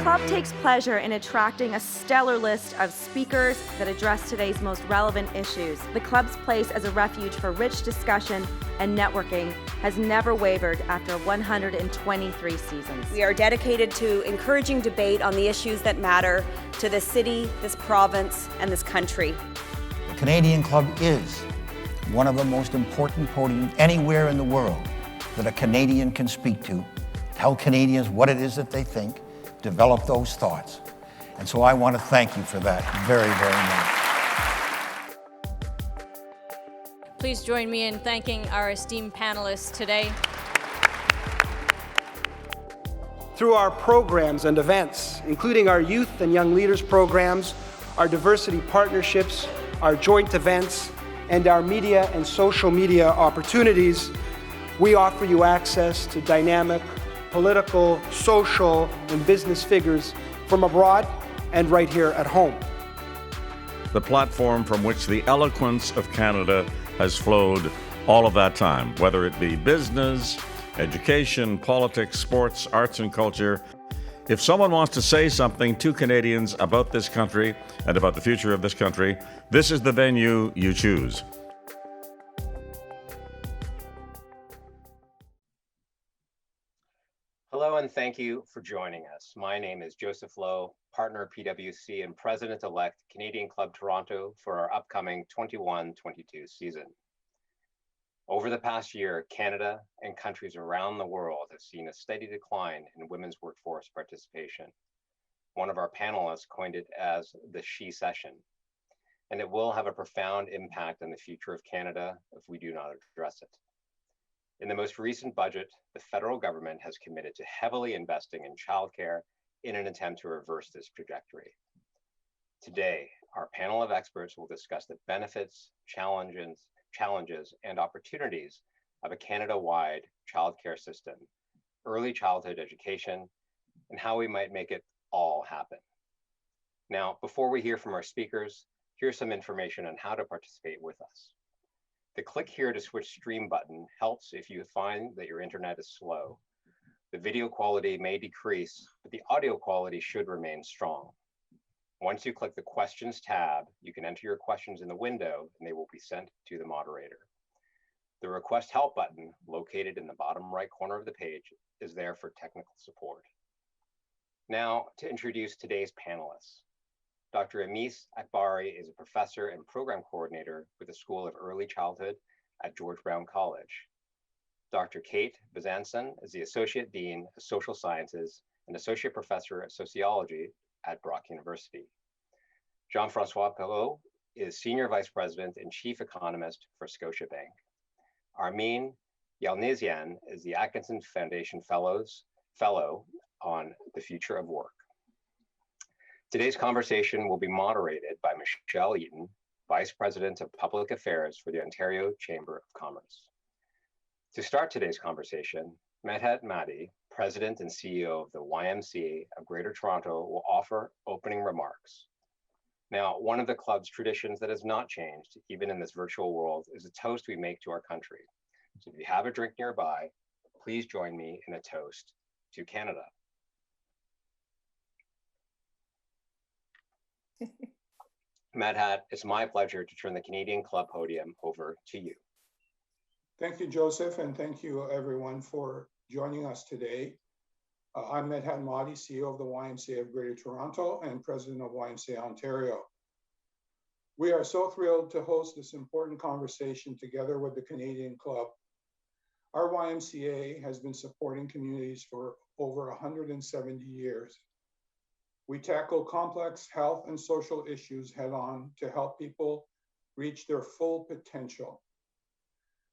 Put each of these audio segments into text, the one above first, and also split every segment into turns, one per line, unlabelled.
club takes pleasure in attracting a stellar list of speakers that address today's most relevant issues. The club's place as a refuge for rich discussion and networking has never wavered after 123 seasons.
We are dedicated to encouraging debate on the issues that matter to this city, this province, and this country.
The Canadian Club is one of the most important podiums anywhere in the world that a Canadian can speak to, tell Canadians what it is that they think, develop those thoughts. And so I want to thank you for that very, very much.
Please join me in thanking our esteemed panelists today.
Through our programs and events, including our youth and young leaders programs, our diversity partnerships, our joint events, and our media and social media opportunities, we offer you access to dynamic political, social, and business figures from abroad and right here at home.
The platform from which the eloquence of Canada has flowed all of that time, whether it be business, education, politics, sports, arts, and culture. If someone wants to say something to Canadians about this country and about the future of this country, this is the venue you choose.
Hello and thank you for joining us. My name is Joseph Lowe, partner at PwC and president-elect Canadian Club Toronto for our upcoming 21-22 season. Over the past year, Canada and countries around the world have seen a steady decline in women's workforce participation. One of our panelists coined it as the she session, and it will have a profound impact on the future of Canada if we do not address it. In the most recent budget, the federal government has committed to heavily investing in childcare in an attempt to reverse this trajectory. Today, our panel of experts will discuss the benefits, challenges, and opportunities of a Canada-wide childcare system, early childhood education, and how we might make it all happen. Now, before we hear from our speakers, here's some information on how to participate with us. The click here to switch stream button helps if you find that your internet is slow. The video quality may decrease, but the audio quality should remain strong. Once you click the questions tab, you can enter your questions in the window and they will be sent to the moderator. The request help button, located in the bottom right corner of the page, is there for technical support. Now to introduce today's panelists. Dr. Emis Akbari is a professor and program coordinator with the School of Early Childhood at George Brown College. Dr. Kate Bezanson is the Associate Dean of Social Sciences and Associate Professor of Sociology at Brock University. Jean-François Perrault is Senior Vice President and Chief Economist for Scotiabank. Armine Yalnizyan is the Atkinson Foundation Fellow on the Future of Work. Today's conversation will be moderated by Michelle Eaton, Vice President of Public Affairs for the Ontario Chamber of Commerce. To start today's conversation, Medhat Madi, President and CEO of the YMCA of Greater Toronto, will offer opening remarks. Now, one of the club's traditions that has not changed, even in this virtual world, is a toast we make to our country. So if you have a drink nearby, please join me in a toast to Canada. Medhat, it's my pleasure to turn the Canadian Club podium over to you.
Thank you, Joseph, and thank you everyone for joining us today. I'm Medhat Madi, CEO of the YMCA of Greater Toronto and President of YMCA Ontario. We are so thrilled to host this important conversation together with the Canadian Club. Our YMCA has been supporting communities for over 170 years. We tackle complex health and social issues head on to help people reach their full potential.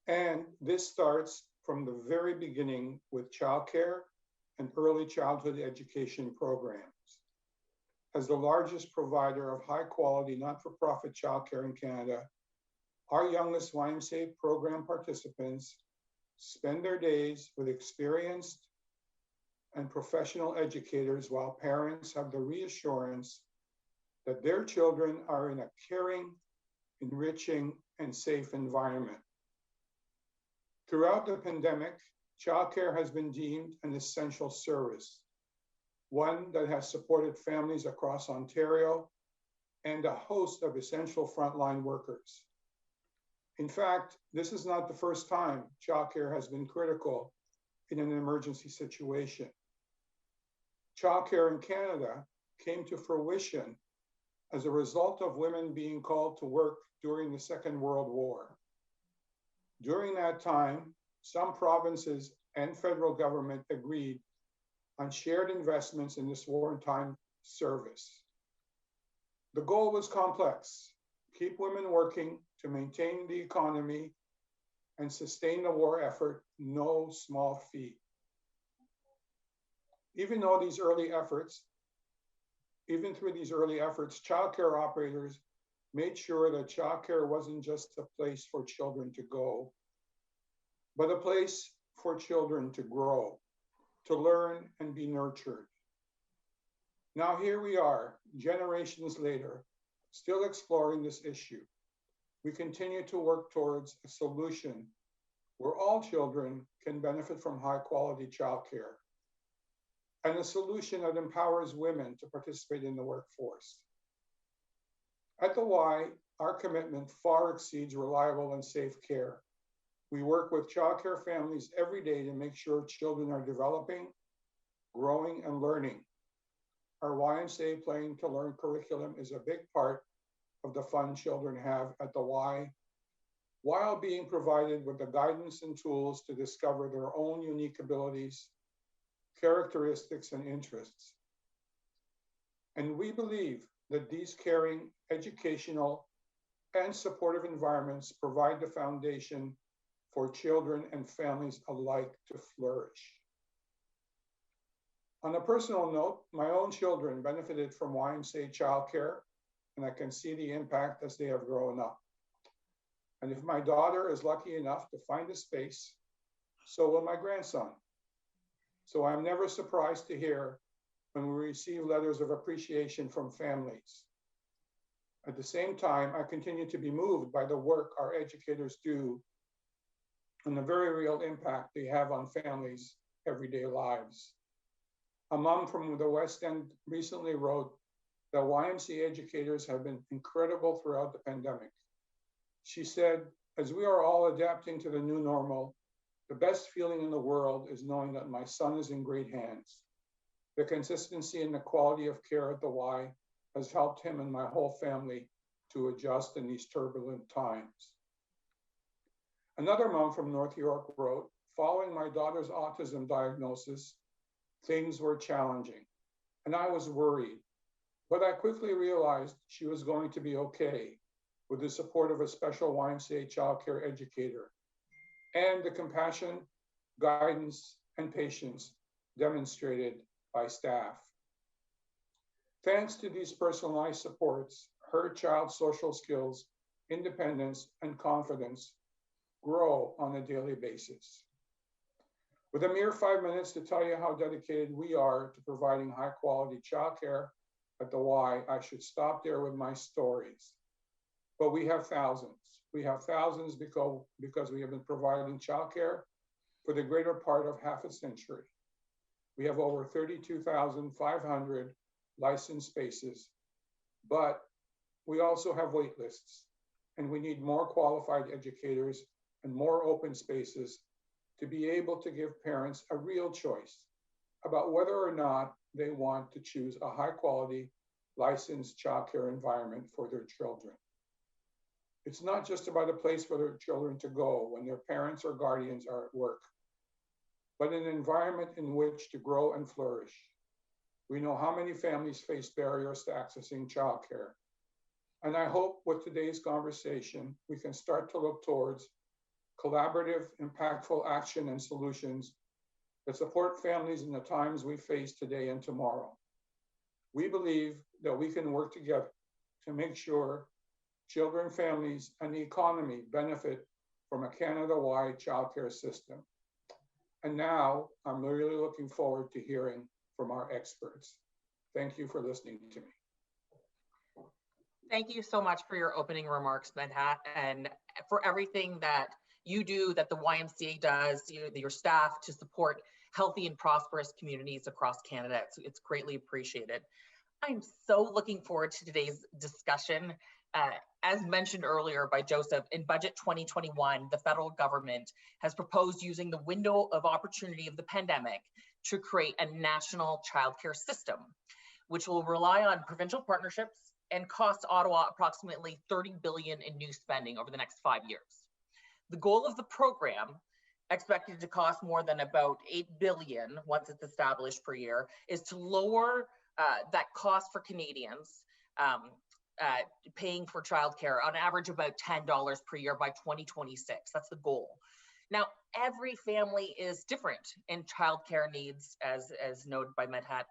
And this starts from the very beginning with childcare and early childhood education programs. As the largest provider of high quality, not-for-profit childcare in Canada, our youngest YMCA program participants spend their days with experienced and professional educators while parents have the reassurance that their children are in a caring, enriching, and safe environment. Throughout the pandemic, childcare has been deemed an essential service. one that has supported families across Ontario and a host of essential frontline workers. In fact, this is not the first time childcare has been critical in an emergency situation. Childcare in Canada came to fruition as a result of women being called to work during the Second World War. During that time, some provinces and federal government agreed on shared investments in this wartime service. The goal was complex: keep women working to maintain the economy and sustain the war effort, no small feat. Even through these early efforts, childcare operators made sure that childcare wasn't just a place for children to go, but a place for children to grow, to learn and be nurtured. Now here we are, generations later, still exploring this issue. We continue to work towards a solution where all children can benefit from high quality childcare, and a solution that empowers women to participate in the workforce. At the Y, our commitment far exceeds reliable and safe care. We work with childcare families every day to make sure children are developing, growing, and learning. Our YMCA Playing to Learn curriculum is a big part of the fun children have at the Y, while being provided with the guidance and tools to discover their own unique abilities, characteristics, and interests. And we believe that these caring, educational, and supportive environments provide the foundation for children and families alike to flourish. On a personal note, my own children benefited from YMCA childcare, and I can see the impact as they have grown up. And if my daughter is lucky enough to find a space, so will my grandson. So I'm never surprised to hear when we receive letters of appreciation from families. At the same time, I continue to be moved by the work our educators do and the very real impact they have on families' everyday lives. A mom from the West End recently wrote that YMCA educators have been incredible throughout the pandemic. She said, as we are all adapting to the new normal, the best feeling in the world is knowing that my son is in great hands. The consistency and the quality of care at the Y has helped him and my whole family to adjust in these turbulent times. Another mom from North York wrote, following my daughter's autism diagnosis, things were challenging, and I was worried, but I quickly realized she was going to be okay with the support of a special YMCA childcare educator and the compassion, guidance, and patience demonstrated by staff. Thanks to these personalized supports, her child's social skills, independence, and confidence grow on a daily basis. With a mere 5 minutes to tell you how dedicated we are to providing high quality childcare at the Y, I should stop there with my stories. But we have thousands. We have thousands because we have been providing childcare for the greater part of half a century. We have over 32,500 licensed spaces, but we also have wait lists, and we need more qualified educators and more open spaces to be able to give parents a real choice about whether or not they want to choose a high quality licensed childcare environment for their children. It's not just about a place for their children to go when their parents or guardians are at work, but an environment in which to grow and flourish. We know how many families face barriers to accessing childcare. And I hope with today's conversation, we can start to look towards collaborative, impactful action and solutions that support families in the times we face today and tomorrow. We believe that we can work together to make sure children, families, and the economy benefit from a Canada-wide childcare system. And now I'm really looking forward to hearing from our experts. Thank you for listening to me.
Thank you so much for your opening remarks, Medhat, and for everything that you do, that the YMCA does, your staff to support healthy and prosperous communities across Canada. It's greatly appreciated. I'm so looking forward to today's discussion. As mentioned earlier by Joseph, in Budget 2021, the federal government has proposed using the window of opportunity of the pandemic to create a national childcare system, which will rely on provincial partnerships and cost Ottawa approximately $30 billion in new spending over the next 5 years. The goal of the program, expected to cost more than about $8 billion once it's established per year, is to lower that cost for Canadians paying for childcare on average about $10 per year by 2026. That's the goal. Now, every family is different in childcare needs, as noted by MedHat.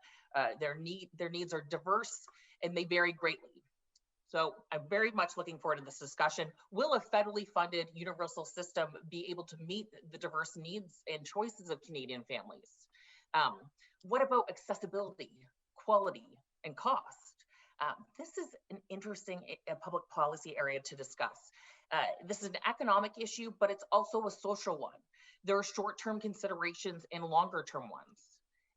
Their needs are diverse and they vary greatly. So I'm very much looking forward to this discussion. Will a federally funded universal system be able to meet the diverse needs and choices of Canadian families? What about accessibility, quality, and cost? This is an interesting public policy area to discuss. This is an economic issue, but it's also a social one. There are short-term considerations and longer-term ones.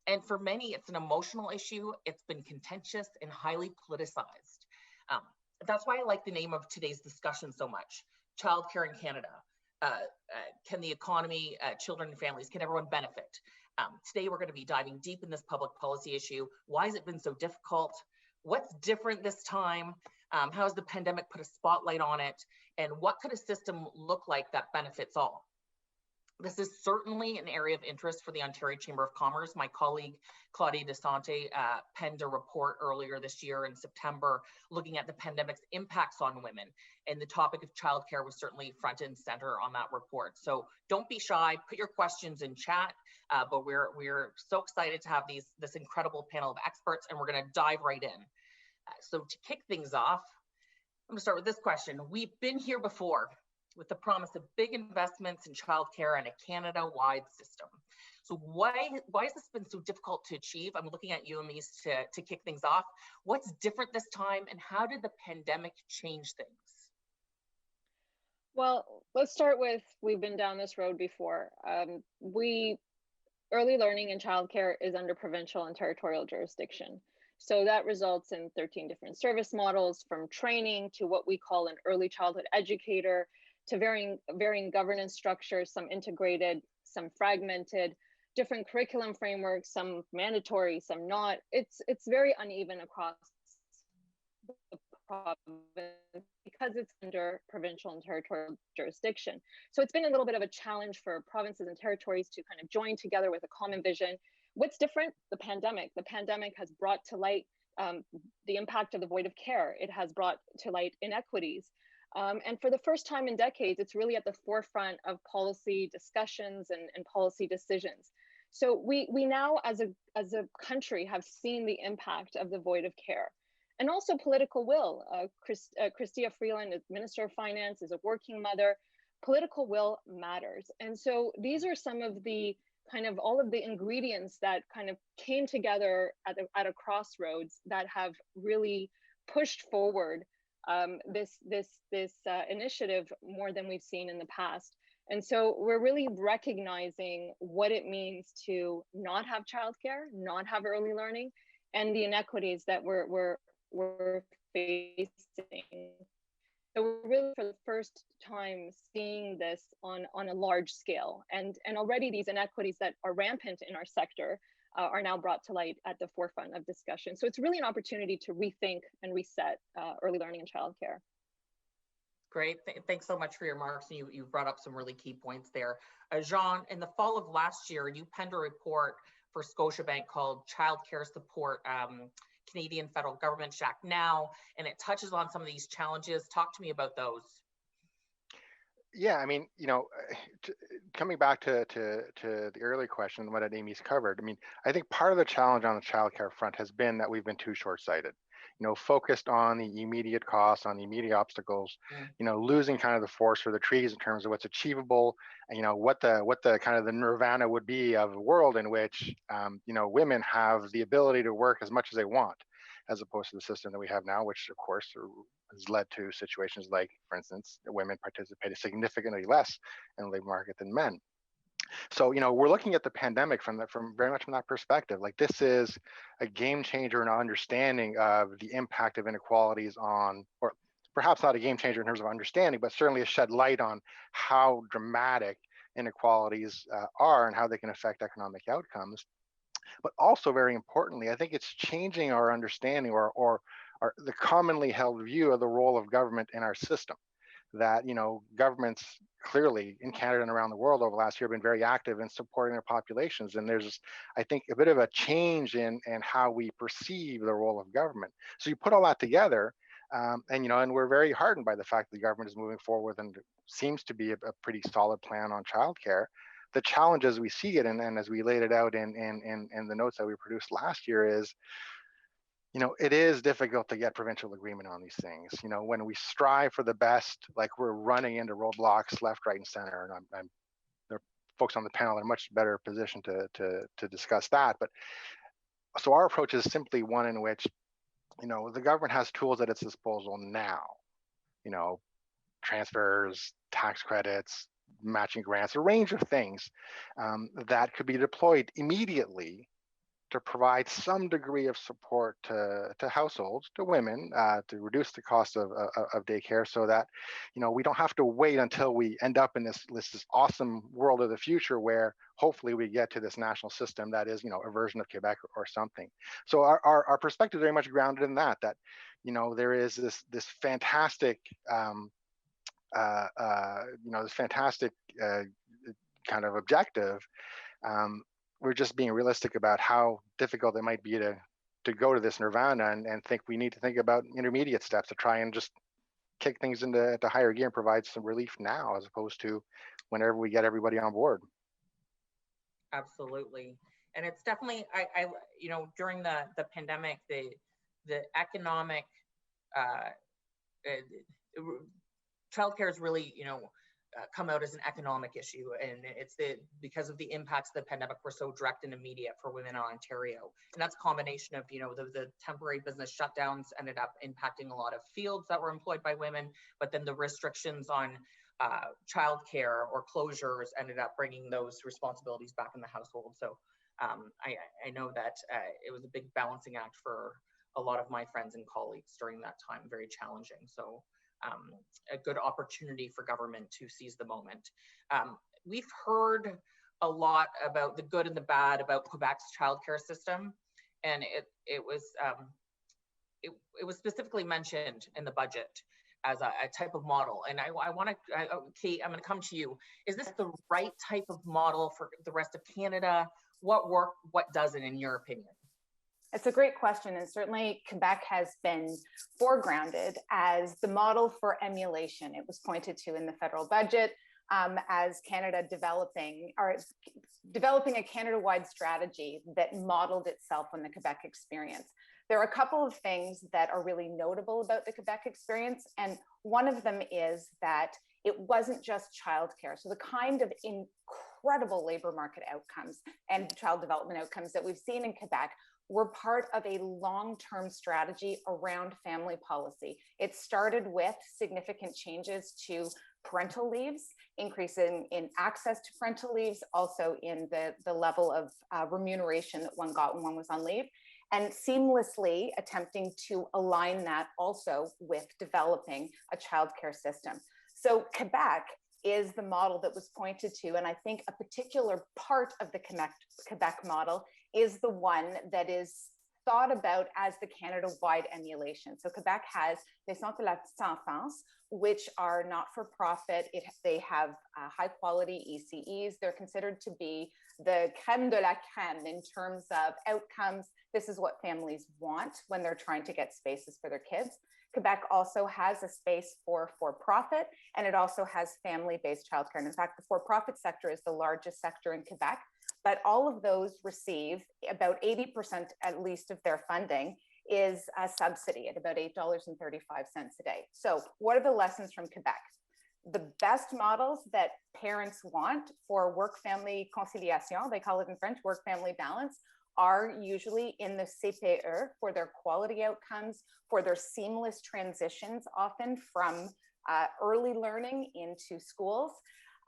And for many, it's an emotional issue. It's been contentious and highly politicized. That's why I like the name of today's discussion so much, Childcare in Canada. Can the economy, children and families, can everyone benefit? Today, we're going to be diving deep in this public policy issue. Why has it been so difficult? What's different this time? How has the pandemic put a spotlight on it? And what could a system look like that benefits all? This is certainly an area of interest for the Ontario Chamber of Commerce. My colleague, Claudia Desante, penned a report earlier this year in September looking at the pandemic's impacts on women. And the topic of childcare was certainly front and center on that report. So don't be shy, put your questions in chat, but we're so excited to have this incredible panel of experts, and we're gonna dive right in. So to kick things off, I'm gonna start with this question. We've been here before with the promise of big investments in childcare and a Canada-wide system. So why has this been so difficult to achieve? I'm looking at you, Emis, to kick things off. What's different this time, and how did the pandemic change things?
Well, let's start with, we've been down this road before. Early learning in childcare is under provincial and territorial jurisdiction. So that results in 13 different service models, from training to what we call an early childhood educator, to varying governance structures, some integrated, some fragmented, different curriculum frameworks, some mandatory, some not. It's very uneven across the province because it's under provincial and territorial jurisdiction. So it's been a little bit of a challenge for provinces and territories to kind of join together with a common vision. What's different? The pandemic. The pandemic has brought to light the impact of the void of care. It has brought to light inequities. And for the first time in decades, it's really at the forefront of policy discussions and policy decisions. So we now, as a country, have seen the impact of the void of care, and also political will. Chrystia Freeland is Minister of Finance, is a working mother. Political will matters. And so these are some of the kind of all of the ingredients that kind of came together at a crossroads that have really pushed forward this initiative more than we've seen in the past. And so we're really recognizing what it means to not have childcare, not have early learning, and the inequities that we're facing. So we're really, for the first time, seeing this on a large scale, and already these inequities that are rampant in our sector are now brought to light at the forefront of discussion. So it's really an opportunity to rethink and reset early learning and childcare.
Great, thanks so much for your remarks. You brought up some really key points there. Jean, in the fall of last year, you penned a report for Scotiabank called Childcare Support, Canadian Federal Government Act Now, and it touches on some of these challenges. Talk to me about those.
Yeah, I mean, coming back to the earlier question, what Amy's covered, I mean, I think part of the challenge on the childcare front has been that we've been too short-sighted, focused on the immediate costs, on the immediate obstacles, losing kind of the forest for the trees in terms of what's achievable, and, what the kind of the nirvana would be of a world in which, women have the ability to work as much as they want, as opposed to the system that we have now, which of course has led to situations like, for instance, women participated significantly less in the labor market than men. So, we're looking at the pandemic from very much from that perspective. Like, this is a game changer in our understanding of the impact of inequalities on, or perhaps not a game changer in terms of understanding, but certainly a shed light on how dramatic inequalities are and how they can affect economic outcomes. But also, very importantly, I think it's changing our understanding or the commonly held view of the role of government in our system. That governments clearly in Canada and around the world over the last year have been very active in supporting their populations, and there's, I think, a bit of a change in how we perceive the role of government. So you put all that together, and we're very heartened by the fact that the government is moving forward and seems to be a pretty solid plan on childcare. The challenge as we see it, and as we laid it out in the notes that we produced last year, is it is difficult to get provincial agreement on these things. When we strive for the best, like, we're running into roadblocks left, right, and center. And there are folks on the panel that are much better positioned to discuss that. But so our approach is simply one in which, the government has tools at its disposal now. Transfers, tax credits, matching grants, a range of things that could be deployed immediately to provide some degree of support to households, to women, to reduce the cost of daycare, so that we don't have to wait until we end up in this awesome world of the future where hopefully we get to this national system that is a version of Quebec or something. So our perspective is very much grounded in that there is this fantastic this fantastic kind of objective. We're just being realistic about how difficult it might be to go to this nirvana, and think we need to think about intermediate steps to try and just kick things into higher gear and provide some relief now, as opposed to whenever we get everybody on board.
Absolutely. And it's definitely, I during the pandemic, the economic childcare is really, come out as an economic issue, and it's because of the impacts of the pandemic were so direct and immediate for women in Ontario, and that's a combination of the temporary business shutdowns ended up impacting a lot of fields that were employed by women, but then the restrictions on childcare or closures ended up bringing those responsibilities back in the household. So I know that it was a big balancing act for a lot of my friends and colleagues during that time, very challenging. So a good opportunity for government to seize the moment. We've heard a lot about the good and the bad about Quebec's childcare system, and it was specifically mentioned in the budget as a type of model. And I want to, Kate, I'm going to come to you. Is this the right type of model for the rest of Canada? What worked, what doesn't, in your opinion?
It's a great question, and certainly Quebec has been foregrounded as the model for emulation. It was pointed to in the federal budget as Canada developing a Canada-wide strategy that modeled itself on the Quebec experience. There are a couple of things that are really notable about the Quebec experience, and one of them is that it wasn't just childcare. So the kind of incredible labor market outcomes and child development outcomes that we've seen in Quebec were part of a long-term strategy around family policy. It started with significant changes to parental leaves, increasing in access to parental leaves, also in the level of remuneration that one got when one was on leave, and seamlessly attempting to align that also with developing a childcare system. So Quebec is the model that was pointed to, and I think a particular part of the Quebec model is the one that is thought about as the Canada-wide emulation. So Quebec has les Centres de la Petite Enfance, which are not-for-profit. They have high-quality ECEs. They're considered to be the crème de la crème in terms of outcomes. This is what families want when they're trying to get spaces for their kids. Quebec also has a space for-profit, and it also has family-based childcare. And in fact, the for-profit sector is the largest sector in Quebec, but all of those receive about 80% at least of their funding is a subsidy at about $8.35 a day. So what are the lessons from Quebec? The best models that parents want for work-family conciliation, they call it in French, work-family balance, are usually in the CPE for their quality outcomes, for their seamless transitions, often from early learning into schools.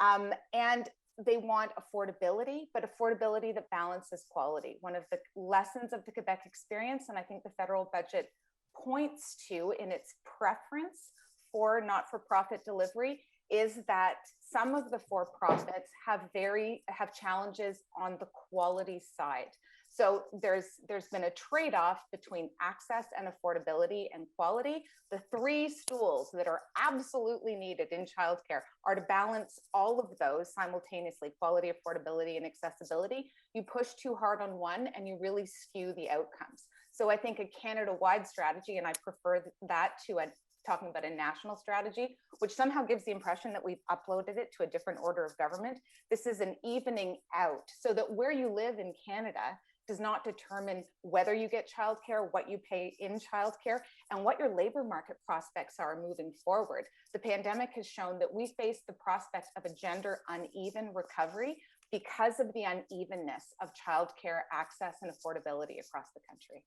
And they want affordability, but affordability that balances quality. One of the lessons of the Quebec experience, and I think the federal budget points to in its preference for not-for-profit delivery, is that some of the for-profits have challenges on the quality side. So there's been a trade-off between access and affordability and quality. The three stools that are absolutely needed in childcare are to balance all of those simultaneously: quality, affordability, and accessibility. You push too hard on one and you really skew the outcomes. So I think a Canada-wide strategy, and I prefer that to talking about a national strategy, which somehow gives the impression that we've uploaded it to a different order of government. This is an evening out so that where you live in Canada does not determine whether you get childcare, what you pay in childcare, and what your labor market prospects are moving forward. The pandemic has shown that we face the prospect of a gender uneven recovery because of the unevenness of childcare access and affordability across the country.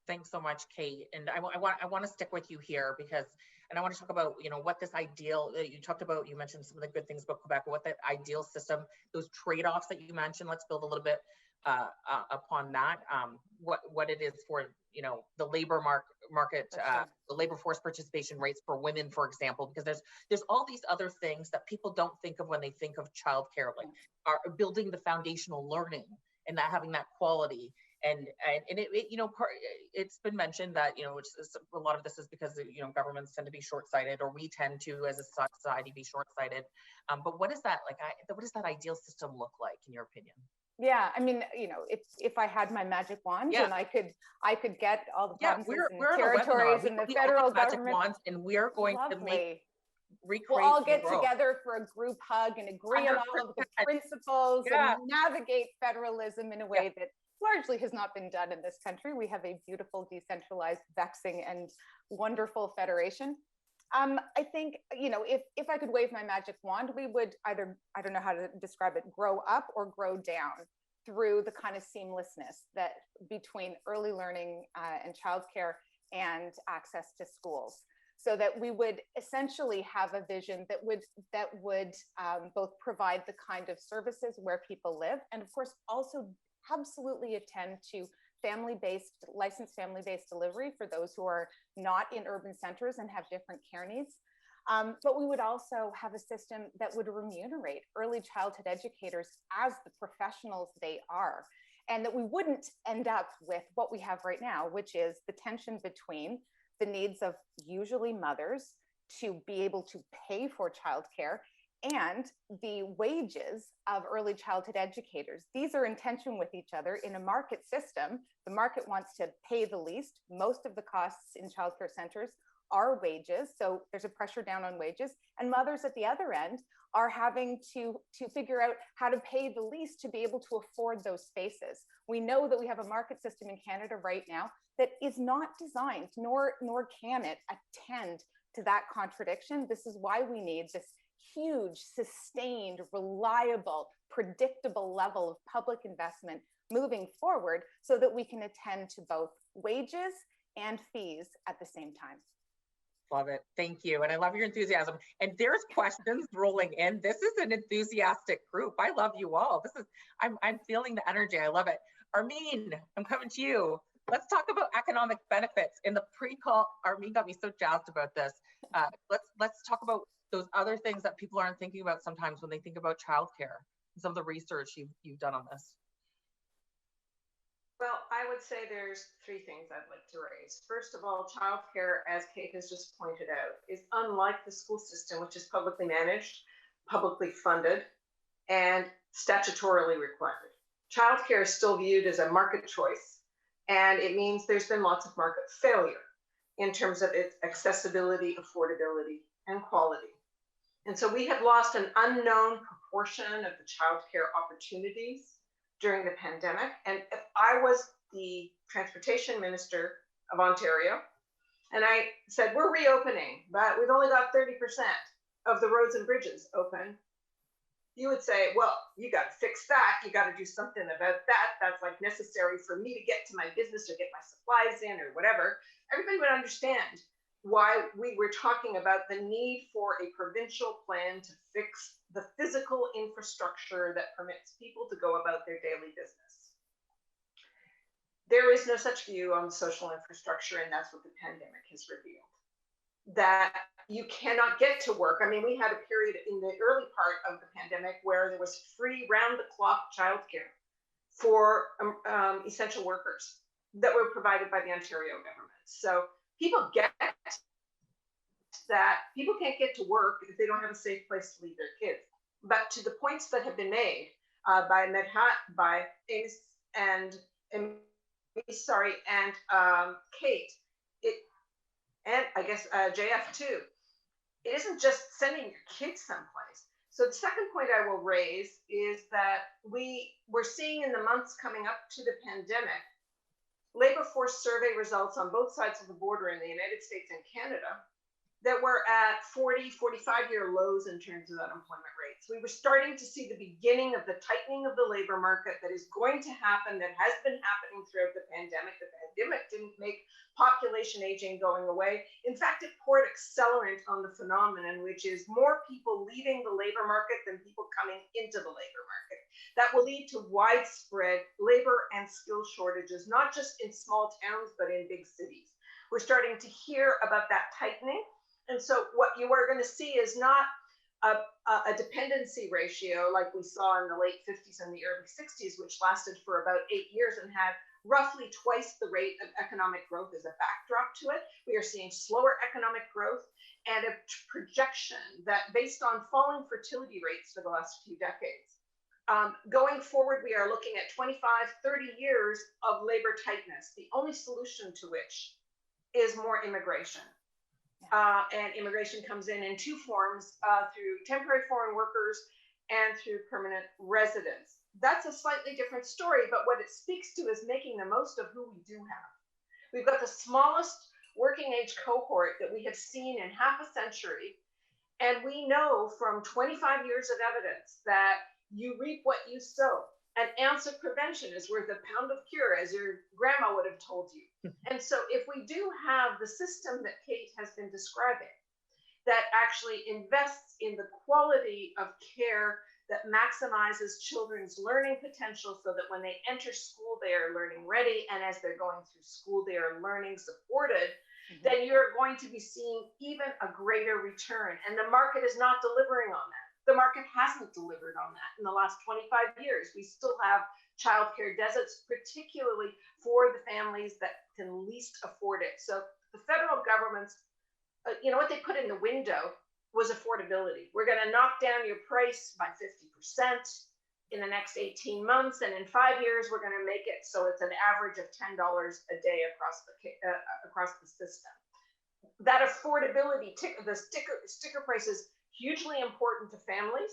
Thanks so much, Kate. And I want to stick with you here because, and I want to talk about, what this ideal that you talked about. You mentioned some of the good things about Quebec, what that ideal system, those trade-offs that you mentioned. Let's build a little bit upon that. What it is for, the labor market, the labor force participation rates for women, for example, because there's all these other things that people don't think of when they think of childcare, like are building the foundational learning and not having that quality. And it's been mentioned that, a lot of this is because, governments tend to be short-sighted, or we tend to, as a society, be short-sighted. But what is that like? What does that ideal system look like, in your opinion?
Yeah, I mean, if I had my magic wand and I could get all the provinces and territories and the federal government,
wands, and we are going to recreate.
We'll all get together for a group hug and agree on all of the principles and navigate federalism in a way that largely has not been done in this country. We have a beautiful, decentralized, vexing, and wonderful federation. I think, if I could wave my magic wand, we would either, I don't know how to describe it, grow up or grow down through the kind of seamlessness that between early learning and childcare and access to schools, so that we would essentially have a vision that would both provide the kind of services where people live, and of course also absolutely attend to licensed family-based delivery for those who are not in urban centers and have different care needs. But we would also have a system that would remunerate early childhood educators as the professionals they are, and that we wouldn't end up with what we have right now, which is the tension between the needs of usually mothers to be able to pay for childcare and the wages of early childhood educators. These are in tension with each other in a market system. The market wants to pay the least. Most of the costs in childcare centers are wages, so there's a pressure down on wages. And mothers at the other end are having to figure out how to pay the least to be able to afford those spaces. We know that we have a market system in Canada right now that is not designed, nor can it attend to that contradiction. This is why we need this huge, sustained, reliable, predictable level of public investment moving forward so that we can attend to both wages and fees at the same time.
Love it. Thank you. And I love your enthusiasm. And there's questions rolling in. This is an enthusiastic group. I love you all. I'm feeling the energy. I love it. Armine, I'm coming to you. Let's talk about economic benefits. In the pre-call, Armine got me so jazzed about this. Let's talk about those other things that people aren't thinking about sometimes when they think about childcare. Some of the research you've done on this.
Well, I would say there's three things I'd like to raise. First of all, childcare, as Kate has just pointed out, is unlike the school system, which is publicly managed, publicly funded, and statutorily required. Childcare is still viewed as a market choice, and it means there's been lots of market failure in terms of its accessibility, affordability, and quality. And so we have lost an unknown proportion of the childcare opportunities during the pandemic. And if I was the transportation minister of Ontario, and I said, we're reopening, but we've only got 30% of the roads and bridges open, you would say, well, you got to fix that. You got to do something about that. That's like necessary for me to get to my business or get my supplies in or whatever. Everybody would understand why we were talking about the need for a provincial plan to fix the physical infrastructure that permits people to go about their daily business. There is no such view on social infrastructure, and that's what the pandemic has revealed. That you cannot get to work. I mean, we had a period in the early part of the pandemic where there was free round-the-clock childcare for essential workers that were provided by the Ontario government. So people get that people can't get to work if they don't have a safe place to leave their kids. But to the points that have been made by Medhat, by Emis, and Kate, and I guess JF too, it isn't just sending your kids someplace. So the second point I will raise is that we're seeing in the months coming up to the pandemic, labor force survey results on both sides of the border in the United States and Canada that were at 40, 45-year lows in terms of unemployment rates. We were starting to see the beginning of the tightening of the labor market that is going to happen, that has been happening throughout the pandemic. The pandemic didn't make population aging going away. In fact, it poured accelerant on the phenomenon, which is more people leaving the labor market than people coming into the labor market. That will lead to widespread labor and skill shortages, not just in small towns, but in big cities. We're starting to hear about that tightening. And so what you are going to see is not a dependency ratio like we saw in the late 50s and the early 60s, which lasted for about 8 years and had roughly twice the rate of economic growth as a backdrop to it. We are seeing slower economic growth and a projection that based on falling fertility rates for the last few decades. Going forward, we are looking at 25, 30 years of labor tightness, the only solution to which is more immigration. And immigration comes in two forms, through temporary foreign workers and through permanent residents. That's a slightly different story, but what it speaks to is making the most of who we do have. We've got the smallest working age cohort that we have seen in half a century. And we know from 25 years of evidence that you reap what you sow. An ounce of prevention is worth a pound of cure, as your grandma would have told you. And so if we do have the system that Kate has been describing, that actually invests in the quality of care that maximizes children's learning potential so that when they enter school, they are learning ready. And as they're going through school, they are learning supported, then you're going to be seeing even a greater return. And the market is not delivering on that. The market hasn't delivered on that in the last 25 years. We still have childcare deserts, particularly for the families that can least afford it. So the federal government's, what they put in the window was affordability. We're going to knock down your price by 50% in the next 18 months. And in 5 years, we're going to make it so it's an average of $10 a day across the system. That affordability, the sticker prices, hugely important to families,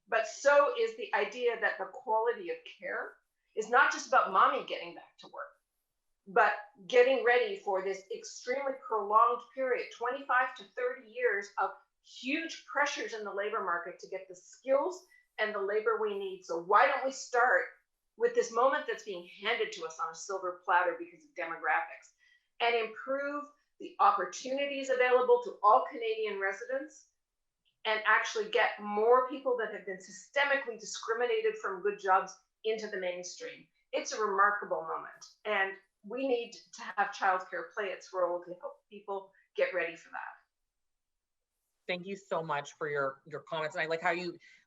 but so is the idea that the quality of care is not just about mommy getting back to work, but getting ready for this extremely prolonged period, 25 to 30 years of huge pressures in the labor market to get the skills and the labor we need. So why don't we start with this moment that's being handed to us on a silver platter because of demographics and improve the opportunities available to all Canadian residents and actually get more people that have been systemically discriminated from good jobs into the mainstream. It's a remarkable moment. And we need to have childcare play its role to help people get ready for that.
Thank you so much for your comments. And I like how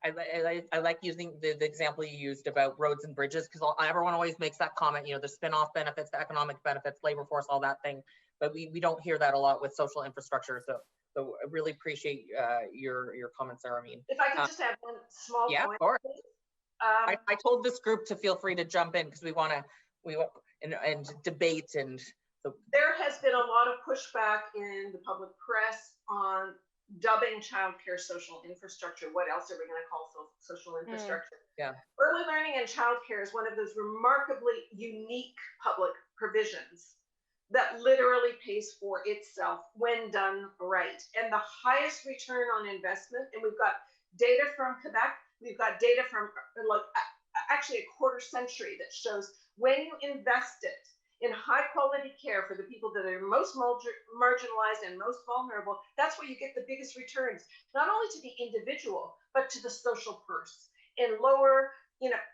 I like using the example you used about roads and bridges, because everyone always makes that comment, the spin-off benefits, the economic benefits, labor force, all that thing. But we don't hear that a lot with social infrastructure. So I really appreciate your comments there, Armine.
If I could just add one small point.
Of course. I told this group to feel free to jump in because we want and debate and so.
There has been a lot of pushback in the public press on dubbing childcare social infrastructure. What else are we going to call social infrastructure?
Yeah.
Early learning and childcare is one of those remarkably unique public provisions that literally pays for itself when done right. And the highest return on investment, and we've got data from Quebec, we've got data from actually a quarter century that shows when you invest it in high quality care for the people that are most marginalized and most vulnerable, that's where you get the biggest returns, not only to the individual, but to the social purse. And lower,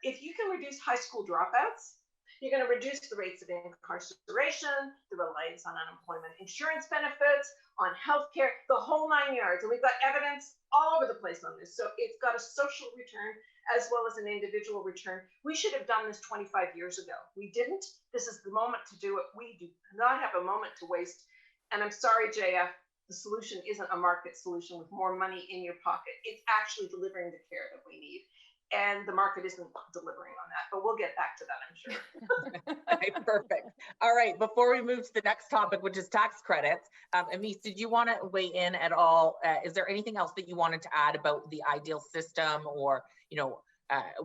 if you can reduce high school dropouts, you're going to reduce the rates of incarceration, the reliance on unemployment insurance benefits, on healthcare, the whole 9 yards. And we've got evidence all over the place on this. So it's got a social return as well as an individual return. We should have done this 25 years ago. We didn't. This is the moment to do it. We do not have a moment to waste. And I'm sorry, JF, the solution isn't a market solution with more money in your pocket. It's actually delivering the care that we need. And the market isn't delivering on that, but we'll get back to that, I'm sure.
Okay, perfect. All right, before we move to the next topic, which is tax credits, Emis, did you want to weigh in at all? Is there anything else that you wanted to add about the ideal system, or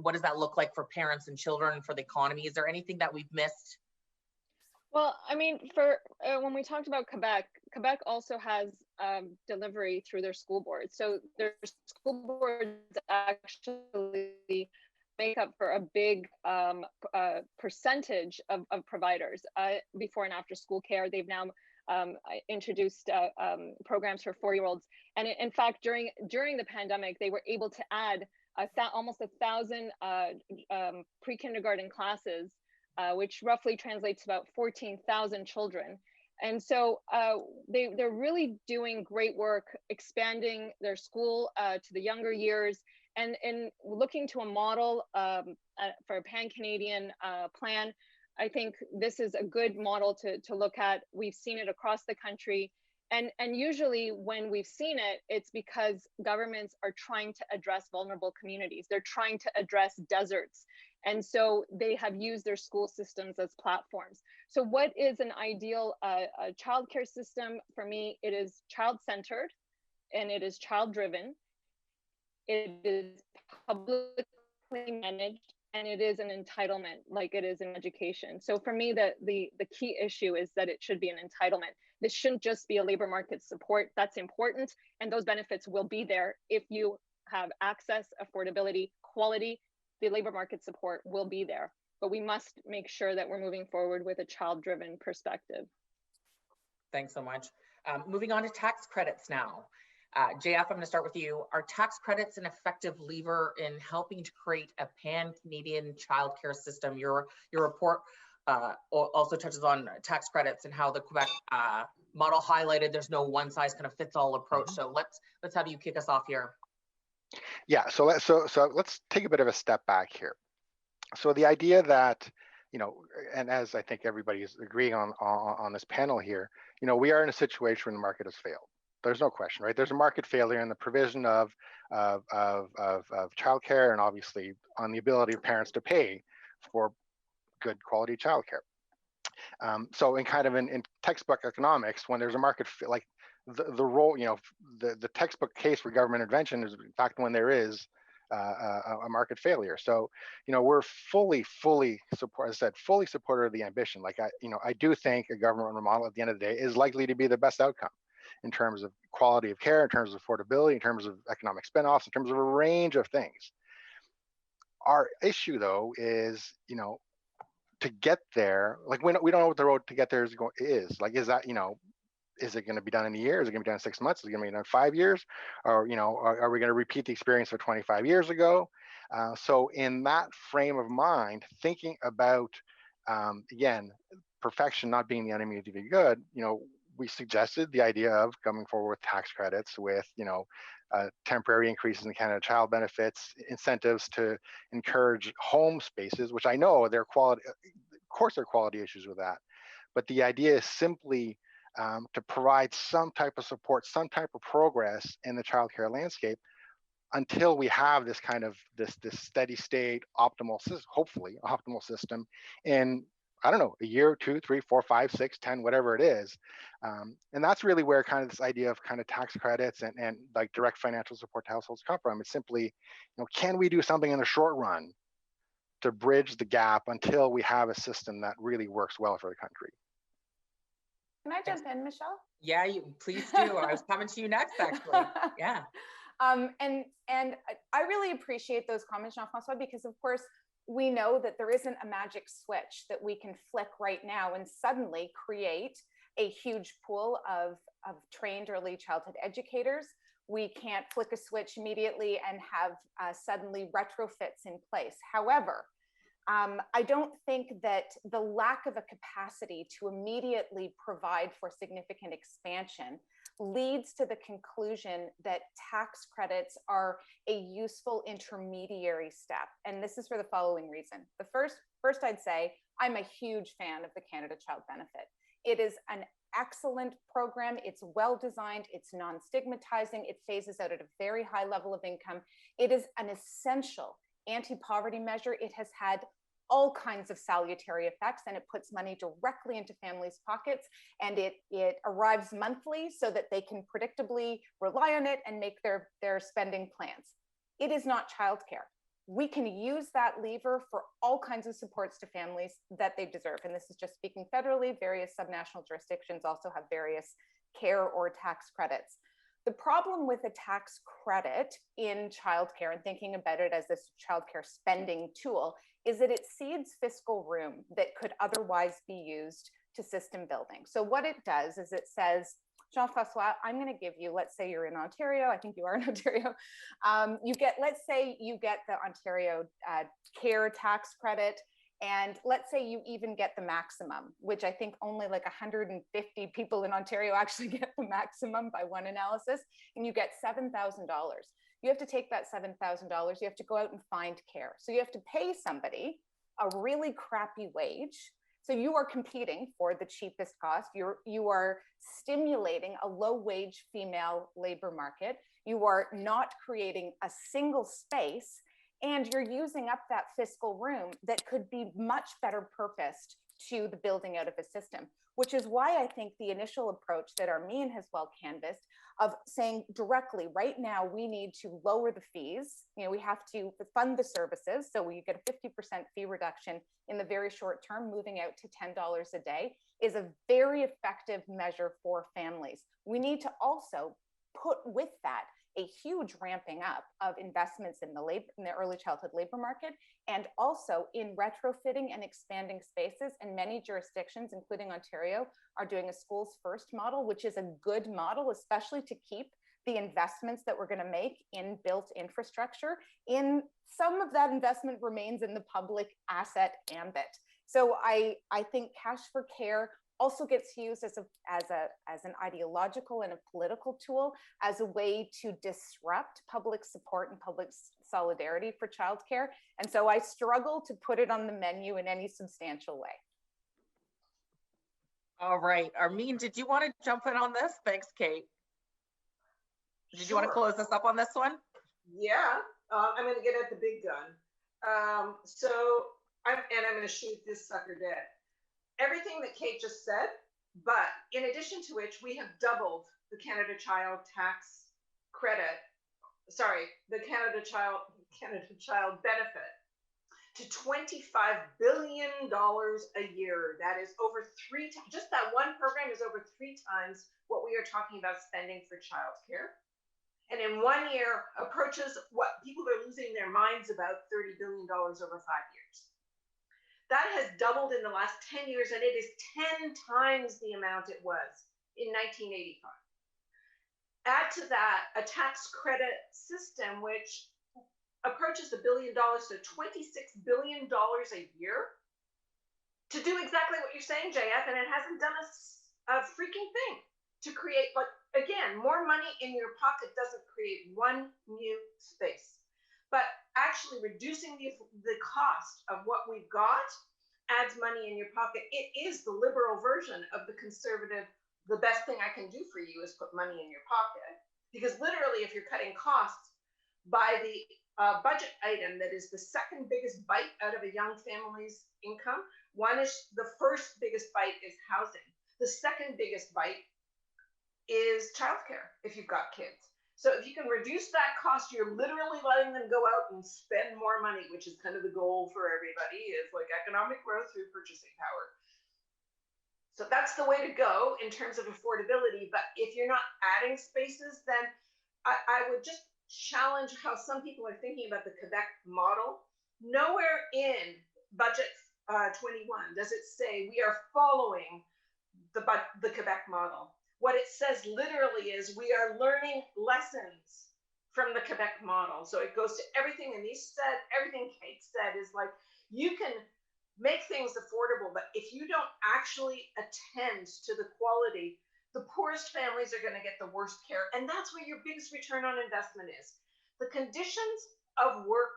what does that look like for parents and children, for the economy? Is there anything that we've missed?
Well, I mean, when we talked about Quebec also has delivery through their school boards. So their school boards actually make up for a big percentage of providers. Before and after school care, they've now introduced programs for 4-year-olds. And in fact, during the pandemic, they were able to add almost 1,000 pre-kindergarten classes, which roughly translates to about 14,000 children. And so they're really doing great work expanding their school to the younger years, and looking to a model for a pan-Canadian plan. I think this is a good model to look at. We've seen it across the country. And usually when we've seen it, it's because governments are trying to address vulnerable communities. They're trying to address deserts. And so they have used their school systems as platforms. So what is an ideal childcare system? For me, it is child-centered, and it is child-driven. It is publicly managed, and it is an entitlement, like it is in education. So for me, the key issue is that it should be an entitlement. This shouldn't just be a labor market support. That's important, and those benefits will be there if you have access, affordability, quality. The labor market support will be there, but we must make sure that we're moving forward with a child-driven perspective.
Thanks so much. Moving on to tax credits now. JF, I'm going to start with you. Are tax credits an effective lever in helping to create a pan-Canadian childcare system? Your report also touches on tax credits and how the Quebec model highlighted there's no one-size-kind-of-fits-all approach. So let's have you kick us off here.
Yeah, so let's take a bit of a step back here. So the idea that, and as I think everybody is agreeing on this panel here, we are in a situation where the market has failed. There's no question, right? There's a market failure in the provision of childcare, and obviously on the ability of parents to pay for good quality childcare. So in textbook economics, when there's a market, like the role, the textbook case for government intervention is in fact when there is a market failure. So, we're fully support, as I said, fully supportive of the ambition. Like I do think a government model at the end of the day is likely to be the best outcome in terms of quality of care, in terms of affordability, in terms of economic spinoffs, in terms of a range of things. Our issue though is, to get there, like we don't know what the road to get there is. Like, is that, is it going to be done in a year? Is it going to be done in 6 months? Is it going to be done in 5 years? Or, are we going to repeat the experience of 25 years ago? So in that frame of mind, thinking about, again, perfection not being the enemy of the good, we suggested the idea of coming forward with tax credits, with, temporary increases in Canada Child benefits, incentives to encourage home spaces, which I know there are quality, of course there are quality issues with that. But the idea is simply to provide some type of support, some type of progress in the childcare landscape until we have this kind of this steady state, optimal, hopefully optimal system in, I don't know, a year, 2, 3, 4, 5, 6, 10, whatever it is. And that's really where kind of this idea of kind of tax credits and like direct financial support to households come from. It's simply, can we do something in the short run to bridge the gap until we have a system that really works well for the country?
Can I jump in, Michelle?
Yeah, please do. I was coming to you next, actually. Yeah.
And I really appreciate those comments, Jean-François, because of course, we know that there isn't a magic switch that we can flick right now and suddenly create a huge pool of trained early childhood educators. We can't flick a switch immediately and have suddenly retrofits in place. However, I don't think that the lack of a capacity to immediately provide for significant expansion leads to the conclusion that tax credits are a useful intermediary step. And this is for the following reason. The first I'd say, I'm a huge fan of the Canada Child Benefit. It is an excellent program. It's well designed. It's non-stigmatizing. It phases out at a very high level of income. It is an essential anti-poverty measure. It has had all kinds of salutary effects, and it puts money directly into families' pockets, and it arrives monthly so that they can predictably rely on it and make their spending plans. It is not childcare. We can use that lever for all kinds of supports to families that they deserve. And this is just speaking federally. Various subnational jurisdictions also have various care or tax credits. The problem with a tax credit in childcare and thinking about it as this childcare spending tool is that it cedes fiscal room that could otherwise be used to system building. So what it does is it says, Jean-François, I'm going to give you, let's say you're in Ontario. I think you are in Ontario. Let's say you get the Ontario care tax credit. And let's say you even get the maximum, which I think only like 150 people in Ontario actually get the maximum by one analysis, and you get $7,000. You have to take that $7,000, you have to go out and find care. So you have to pay somebody a really crappy wage. So you are competing for the cheapest cost. You are stimulating a low wage female labor market. You are not creating a single space, and you're using up that fiscal room that could be much better purposed to the building out of a system, which is why I think the initial approach that Armine has well canvassed of saying directly, right now, we need to lower the fees. We have to fund the services. So we get a 50% fee reduction in the very short term, moving out to $10 a day is a very effective measure for families. We need to also put with that a huge ramping up of investments in the early childhood labor market, and also in retrofitting and expanding spaces. And many jurisdictions, including Ontario, are doing a schools first model, which is a good model, especially to keep the investments that we're going to make in built infrastructure. In some of that investment remains in the public asset ambit. So I think Cash for Care also gets used as an ideological and a political tool, as a way to disrupt public support and public solidarity for childcare. And so I struggle to put it on the menu in any substantial way.
All right, Armine, did you want to jump in on this? Thanks, Kate. Did you want to close us up on this one?
Yeah, I'm going to get at the big gun. I'm going to shoot this sucker dead. Everything that Kate just said, but in addition to which, we have doubled the Canada Child tax credit, the Canada Child benefit to $25 billion a year. That is over just that one program is over 3 times what we are talking about spending for childcare. And in 1 year approaches what people are losing their minds about, $30 billion over 5 years. That has doubled in the last 10 years, and it is 10 times the amount it was in 1985. Add to that a tax credit system which approaches $1 billion to $26 billion a year to do exactly what you're saying, JF, and it hasn't done a freaking thing to create, again, more money in your pocket doesn't create one new space. But actually reducing the cost of what we've got adds money in your pocket. It is the liberal version of the conservative, the best thing I can do for you is put money in your pocket. Because literally, if you're cutting costs by the budget item that is the second biggest bite out of a young family's income, the first biggest bite is housing. The second biggest bite is childcare if you've got kids. So if you can reduce that cost, you're literally letting them go out and spend more money, which is kind of the goal for everybody, is like economic growth through purchasing power. So that's the way to go in terms of affordability. But if you're not adding spaces, then I would just challenge how some people are thinking about the Quebec model. Nowhere in budget 21 does it say we are following the Quebec model. What it says literally is we are learning lessons from the Quebec model. So it goes to everything Emis said, everything Kate said is like, you can make things affordable, but if you don't actually attend to the quality, the poorest families are going to get the worst care. And that's where your biggest return on investment is. The conditions of work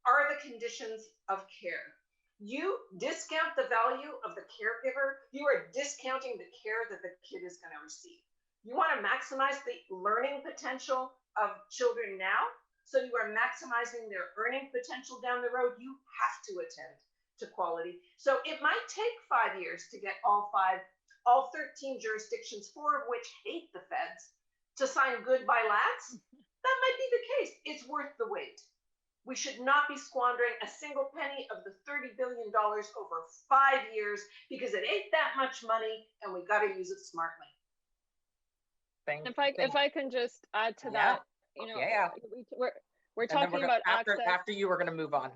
are the conditions of care. You discount the value of the caregiver, you are discounting the care that the kid is going to receive. You want to maximize the learning potential of children now, so you are maximizing their earning potential down the road. You have to attend to quality. So it might take 5 years to get all 13 jurisdictions, 4 of which hate the feds, to sign goodbye lads. That might be the case. It's worth the wait. We should not be squandering a single penny of the $30 billion over 5 years because it ain't that much money and we got to use it smartly.
If I can just add to that, you know, we're talking about access.
After you, we're going to move on.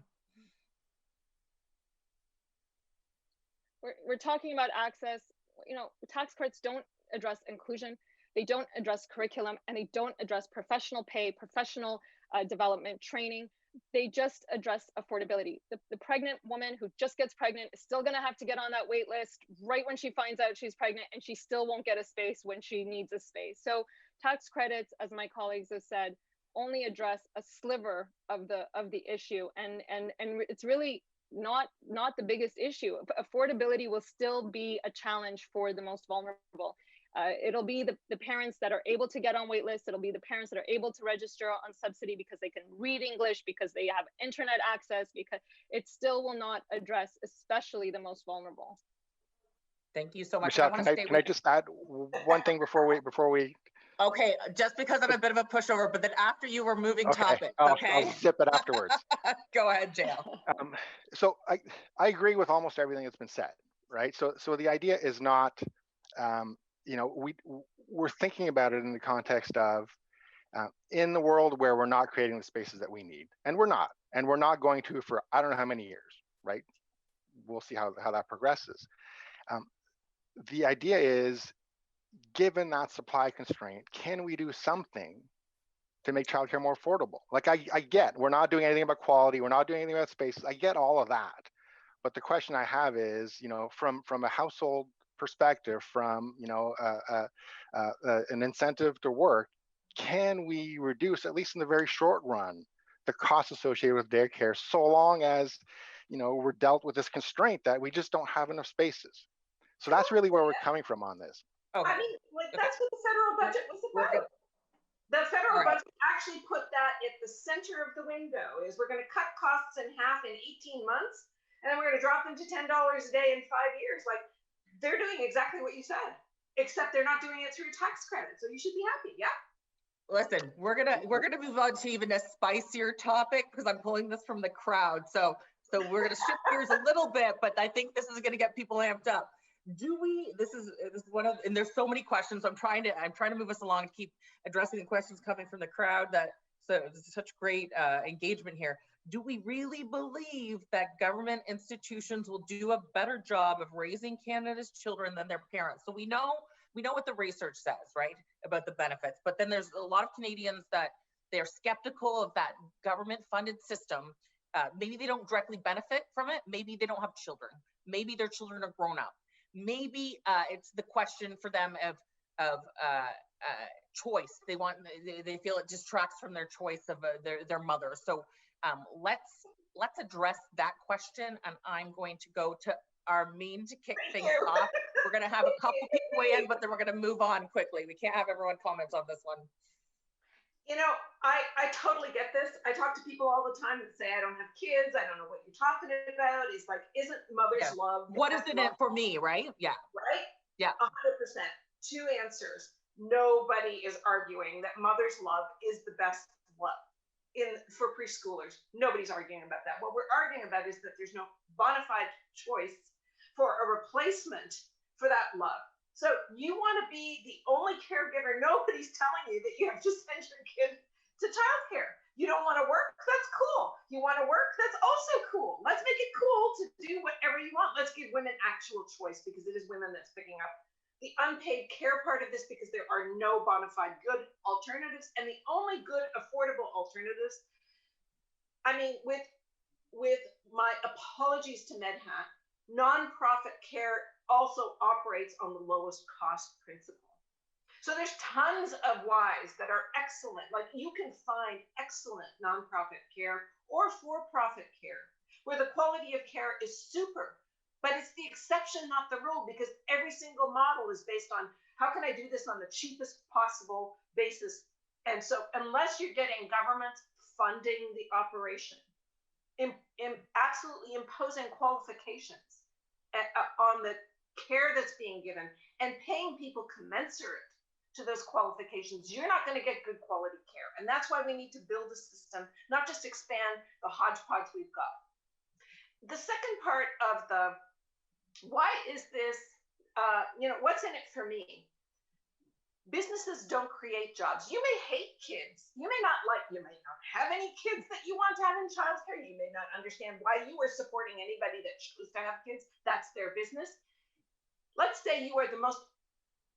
We're talking about access. You know, tax credits don't address inclusion. They don't address curriculum, and they don't address professional pay, professional development, training. They just address affordability. The pregnant woman who just gets pregnant is still going to have to get on that wait list right when she finds out she's pregnant, and she still won't get a space when she needs a space. So tax credits, as my colleagues have said, only address a sliver of the issue, and it's really not the biggest issue. Affordability will still be a challenge for the most vulnerable. It'll be the parents that are able to get on wait lists. It'll be the parents that are able to register on subsidy because they can read English, because they have internet access, because it still will not address especially the most vulnerable.
Thank you so much.
Michelle, can I just add one thing before we?
Okay, just because I'm a bit of a pushover, but then after you, we're moving topics.
I'll zip it afterwards.
Go ahead, JL.
So I agree with almost everything that's been said, right? So the idea is not, you know, we're thinking about it in the context of in the world where we're not creating the spaces that we need, and we're not going to for I don't know how many years, right? We'll see how that progresses. The idea is, given that supply constraint, can we do something to make childcare more affordable? Like I get, we're not doing anything about quality, we're not doing anything about spaces. I get all of that, but the question I have is, you know, from a household perspective, from, you know, an incentive to work, can we reduce, at least in the very short run, the costs associated with daycare, so long as, you know, we're dealt with this constraint that we just don't have enough spaces? So that's really where we're coming from on this.
Okay. I mean, like, that's what the federal budget was about. The federal budget actually put that at the center of the window, is we're going to cut costs in half in 18 months, and then we're going to drop them to $10 a day in 5 years. Like, they're doing exactly what you said, except they're not doing it through tax credit. So you should be happy. Yeah.
Listen, we're gonna move on to even a spicier topic because I'm pulling this from the crowd. So we're gonna shift gears a little bit, but I think this is gonna get people amped up. This is one of, and there's so many questions. I'm trying to move us along and keep addressing the questions coming from the crowd. So it's such great engagement here. Do we really believe that government institutions will do a better job of raising Canada's children than their parents? So we know what the research says, right, about the benefits, but then there's a lot of Canadians that they're skeptical of that government-funded system. Maybe they don't directly benefit from it. Maybe they don't have children. Maybe their children are grown up. Maybe it's the question for them of choice. They feel it distracts from their choice of their mother. So let's address that question, and I'm going to go to Armine to kick things off. We're going to have a couple people weigh in, but then we're going to move on quickly. We can't have everyone comment on this one.
You know, I totally get this. I talk to people all the time that say, I don't have kids. I don't know what you're talking about. It's like, isn't mother's love?
What is it for me, right? Yeah.
Right?
Yeah.
100%. Two answers. Nobody is arguing that mother's love is the best love for preschoolers. Nobody's arguing about that. What we're arguing about is that there's no bona fide choice for a replacement for that love. So you want to be the only caregiver. Nobody's telling you that you have to send your kid to childcare. You don't want to work? That's cool. You want to work? That's also cool. Let's make it cool to do whatever you want. Let's give women actual choice, because it is women that's picking up the unpaid care part of this, because there are no bona fide good alternatives. And the only good affordable alternatives, I mean, with my apologies to MedHat, nonprofit care also operates on the lowest cost principle. So there's tons of whys that are excellent. Like, you can find excellent nonprofit care or for-profit care where the quality of care is super, but it's the exception, not the rule, because every single model is based on how can I do this on the cheapest possible basis. And so unless you're getting government funding the operation, absolutely imposing qualifications on the care that's being given and paying people commensurate to those qualifications, you're not going to get good quality care. And that's why we need to build a system, not just expand the hodgepodge we've got. The second part of the, why is this, what's in it for me? Businesses don't create jobs. You may hate kids. You may not have any kids that you want to have in childcare. You may not understand why you are supporting anybody that chose to have kids. That's their business. Let's say you are the most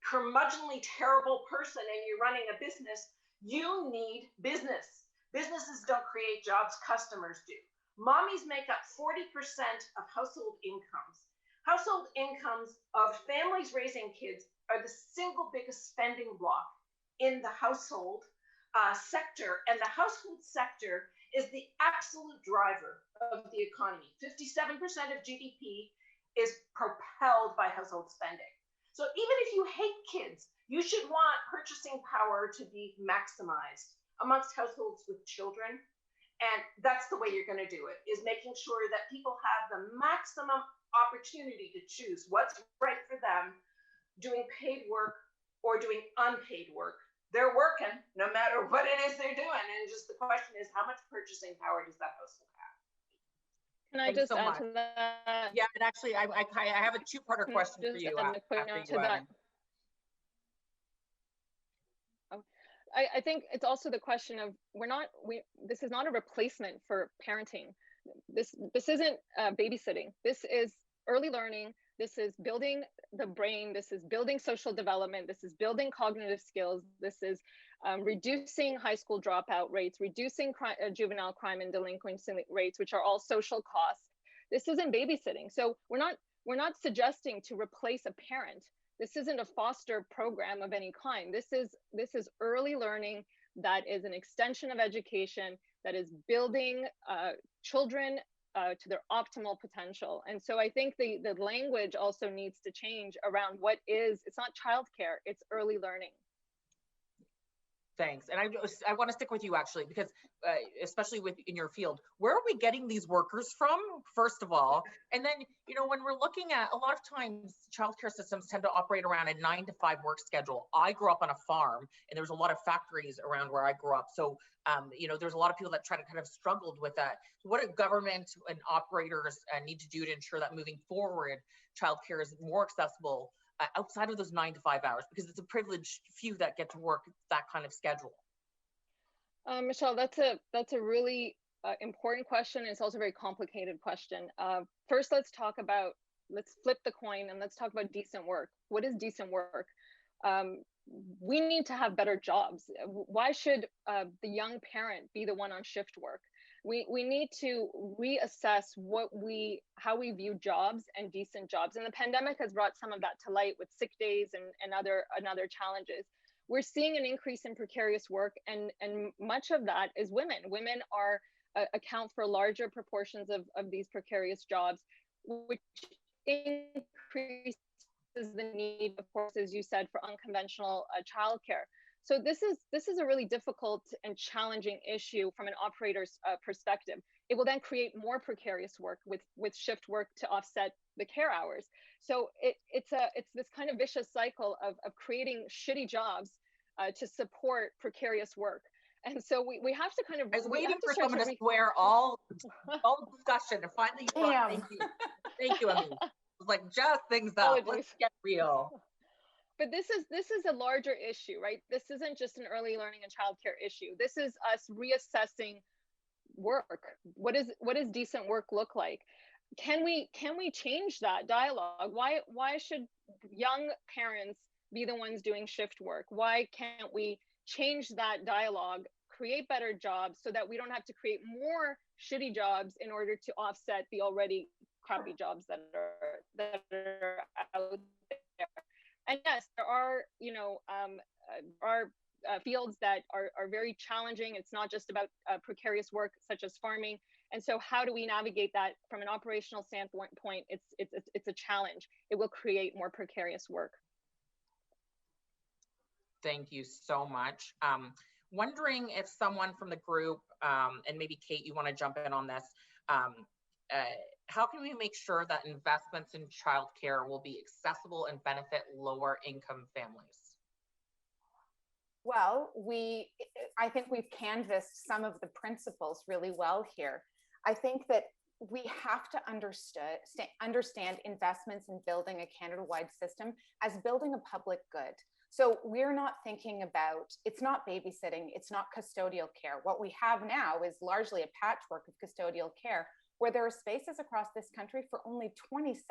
curmudgeonly terrible person and you're running a business. You need business. Businesses don't create jobs, customers do. Mommies make up 40% of household incomes. Household incomes of families raising kids are the single biggest spending block in the household sector. And the household sector is the absolute driver of the economy. 57% of GDP is propelled by household spending. So even if you hate kids, you should want purchasing power to be maximized amongst households with children. And that's the way you're going to do it, is making sure that people have the maximum opportunity to choose what's right for them, doing paid work or doing unpaid work. They're working no matter what it is they're doing. And just the question is, how much purchasing power does that household have?
Can I just add to that?
Yeah, and actually, I have a two-parter question for you.
I think it's also the question of this is not a replacement for parenting. This isn't babysitting. This is early learning. This is building the brain. This is building social development. This is building cognitive skills. This is reducing high school dropout rates, reducing juvenile crime and delinquency rates, which are all social costs. This isn't babysitting. So we're not suggesting to replace a parent. This isn't a foster program of any kind. This is early learning that is an extension of education, that is building children to their optimal potential. And so I think the language also needs to change around it's not childcare, it's early learning.
Thanks. And I want to stick with you, actually, because especially in your field, where are we getting these workers from, first of all? And then, when we're looking at, a lot of times childcare systems tend to operate around a 9-to-5 work schedule. I grew up on a farm and there's a lot of factories around where I grew up. So, there's a lot of people that try to kind of struggled with that. So what do government and operators need to do to ensure that moving forward, childcare is more accessible outside of those 9-to-5 hours, because it's a privileged few that get to work that kind of schedule?
Michelle, that's a really important question. It's also a very complicated question. First, let's flip the coin and let's talk about decent work. What is decent work? We need to have better jobs. Why should the young parent be the one on shift work? We need to reassess how we view jobs and decent jobs. And the pandemic has brought some of that to light with sick days and other challenges. We're seeing an increase in precarious work, and much of that is women. Women account for larger proportions of these precarious jobs, which increases the need, of course, as you said, for unconventional childcare. So this is a really difficult and challenging issue from an operator's perspective. It will then create more precarious work with shift work to offset the care hours. So it's this kind of vicious cycle of creating shitty jobs to support precarious work. And so we have to kind of—
I was waiting for someone to square all discussion, and finally you brought— Thank you, Emis. It was like, just things up. Let's get real.
But this is a larger issue, right? This isn't just an early learning and childcare issue. This is us reassessing work. What does decent work look like? Can we change that dialogue? Why should young parents be the ones doing shift work? Why can't we change that dialogue, create better jobs so that we don't have to create more shitty jobs in order to offset the already crappy jobs that are out there? And yes, there are, fields that are very challenging. It's not just about precarious work such as farming. And so how do we navigate that from an operational standpoint? It's a challenge. It will create more precarious work.
Thank you so much. Wondering if someone from the group, and maybe Kate, you want to jump in on this, how can we make sure that investments in childcare will be accessible and benefit lower income families?
Well, I think we've canvassed some of the principles really well here. I think that we have to understand investments in building a Canada-wide system as building a public good. So we're not thinking about, it's not babysitting, it's not custodial care. What we have now is largely a patchwork of custodial care, where there are spaces across this country for only 27%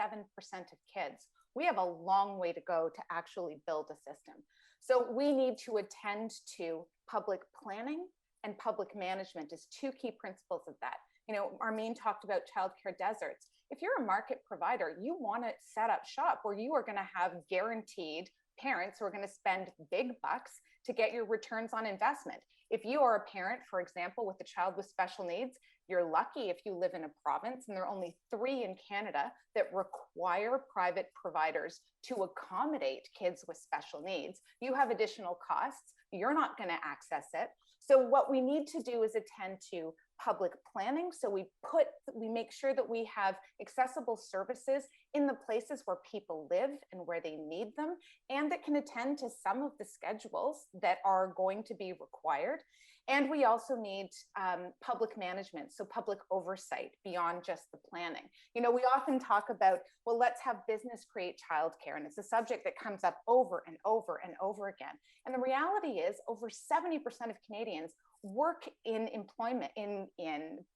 of kids. We have a long way to go to actually build a system. So we need to attend to public planning and public management as two key principles of that. Armine talked about childcare deserts. If you're a market provider, you want to set up shop where you are going to have guaranteed parents who are going to spend big bucks to get your returns on investment. If you are a parent, for example, with a child with special needs, you're lucky if you live in a province, and there are only 3 in Canada that require private providers to accommodate kids with special needs. You have additional costs. You're not going to access it. So what we need to do is attend to public planning. So we make sure that we have accessible services in the places where people live and where they need them, and that can attend to some of the schedules that are going to be required. And we also need public management, so public oversight beyond just the planning. We often talk about, well, let's have business create childcare, and it's a subject that comes up over and over and over again. And the reality is over 70% of Canadians work in employment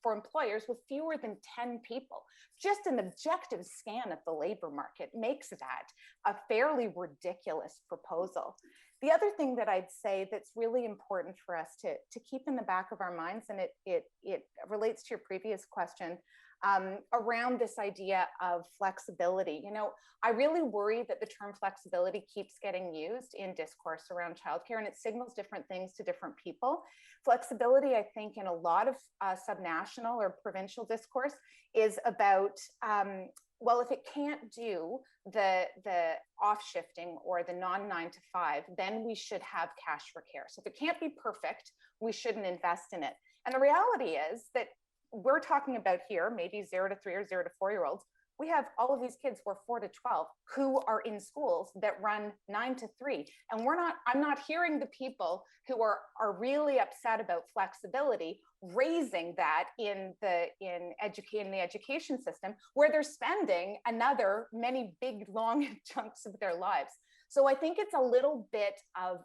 for employers with fewer than 10 people. Just an objective scan of the labor market makes that a fairly ridiculous proposal. The other thing that I'd say that's really important for us to keep in the back of our minds, and it relates to your previous question, around this idea of flexibility. I really worry that the term flexibility keeps getting used in discourse around childcare, and it signals different things to different people. Flexibility, I think, in a lot of subnational or provincial discourse is about, well, if it can't do the off shifting or the non-9 to 5, then we should have cash for care. So if it can't be perfect, we shouldn't invest in it. And the reality is that we're talking about here, maybe 0 to 3 or 0 to 4-year-olds. We have all of these kids who are 4 to 12 who are in schools that run 9 to 3. And I'm not hearing the people who are really upset about flexibility raising that in the education system, where they're spending another many big, long chunks of their lives. So I think it's a little bit of